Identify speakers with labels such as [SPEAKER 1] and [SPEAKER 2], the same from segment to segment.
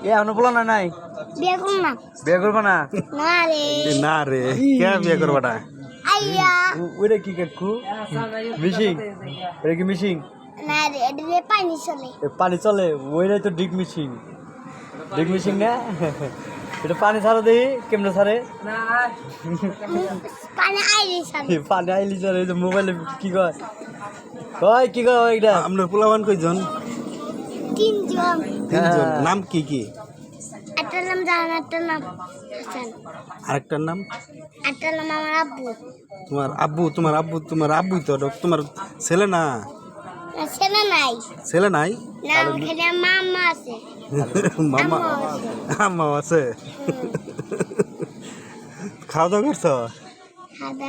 [SPEAKER 1] এখনো বলো না নাই
[SPEAKER 2] বিয়ে করব না
[SPEAKER 1] বিয়ে করবো না
[SPEAKER 2] না রে
[SPEAKER 3] না রে কে বিয়ে করবাটা
[SPEAKER 2] আইয়া
[SPEAKER 1] ওইটা কি কাকু মিশিং এটা কি মিশিং
[SPEAKER 2] না রে এটা দিয়ে পানি চলে
[SPEAKER 1] পানি চলে ওইটাই তো ডিগ মিশিং না এটা পানি ছাড়ো দেখি কেমনে ছাড়ে
[SPEAKER 2] পানি আইলে চলে
[SPEAKER 1] পানি আইলি ছাড়ে মোবাইলে কি কয় কয় কি কয় এটা
[SPEAKER 3] আপনার পোলাবান কয়জন
[SPEAKER 2] তিনজন
[SPEAKER 3] তিনজন নাম কি কি
[SPEAKER 2] একটা নাম জাহান একটা নাম হাসান
[SPEAKER 3] আরেকটার নাম
[SPEAKER 2] একটা নাম আমার আব্বু
[SPEAKER 3] তোমার আব্বুই তো তোমার ছেলে না
[SPEAKER 2] না, ছেলে নাই
[SPEAKER 3] ছেলে নাই
[SPEAKER 2] না ওখানে মামা আছে
[SPEAKER 3] মামা
[SPEAKER 2] আম্মা আছে
[SPEAKER 3] আম্মা আছে খাওয়া দাওয়া করছো
[SPEAKER 2] খাওয়া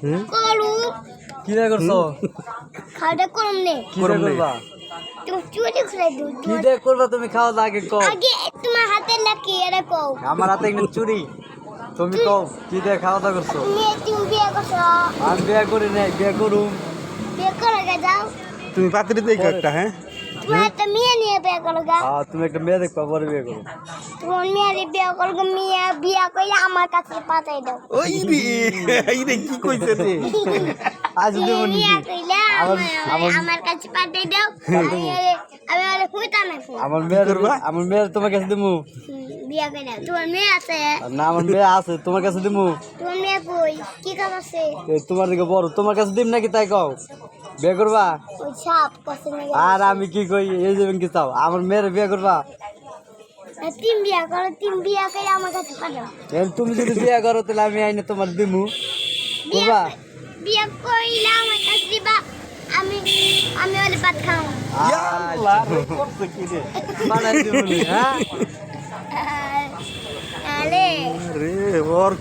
[SPEAKER 3] হুম?
[SPEAKER 2] করু
[SPEAKER 1] কি না করছো
[SPEAKER 2] খাওয়া করুম নে
[SPEAKER 1] কি না করবা
[SPEAKER 2] তুমি চুরি করে দিও
[SPEAKER 1] কি দিয়ে করবা তুমি খাওয়া দাওয়া আগে কও
[SPEAKER 2] আগে তোমার হাতে লাকি এরা কও
[SPEAKER 1] আমার হাতে একটা চুরি তুমি কও কি দিয়ে খাওয়া দাওয়া করছো
[SPEAKER 2] তুমি বিয়ে করছো
[SPEAKER 1] আমি বিয়ে করি নাই বিয়ে করুম
[SPEAKER 2] বিয়ে করে যাও
[SPEAKER 3] তুমি পাত্রী দেখো একটা হ্যাঁ
[SPEAKER 2] তোমার একটা মেয়ে নিয়ে বিয়ে করো গা
[SPEAKER 1] তুমি একটা মেয়ে দেখবা পরে বিয়ে করো
[SPEAKER 2] তোমার মেয়ে বিয়ে করো মেয়ে বিয়ে করে আমার কাছে পাঠাই দাও
[SPEAKER 3] ওই রে কি কইছে রে
[SPEAKER 1] আজ দেবো
[SPEAKER 2] বিয়ে
[SPEAKER 1] নাকি
[SPEAKER 2] কইলে আমার কাছে পাঠাই দাও আমি আর হইতাম এখন
[SPEAKER 1] আমার মেয়ের তোমার কাছে দিমু
[SPEAKER 2] বিয়ে করে তোমার মেয়ে আছে
[SPEAKER 1] না আমার মেয়ে আছে তোমার কাছে দিমু
[SPEAKER 2] তোমার মেয়ে কই কি কাম আছে
[SPEAKER 1] তোমার দিকে বড় তোমার কাছে দিম নাকি তাই কও বিয়ে করবা
[SPEAKER 2] ওই সাপ কাছে নিয়ে
[SPEAKER 1] আর আমি কি কই এই যাবেন কি চাও আমার মেয়ের বিয়ে করবা
[SPEAKER 2] তিন বিয়ে করো তিন বিয়ে করে আমার কাছে পাঠাও
[SPEAKER 1] তুমি যদি বিয়ে করো তাহলে আমি আইনে তোমার দিমু করবা
[SPEAKER 2] বিয়ে কইলে আমার কাছে দিবা আমি আমি ওলে ভাত খাও
[SPEAKER 3] আল্লাহ রে করছে কি রে
[SPEAKER 1] বানাই দিবনি হ্যাঁ
[SPEAKER 2] আরে
[SPEAKER 3] রে ওর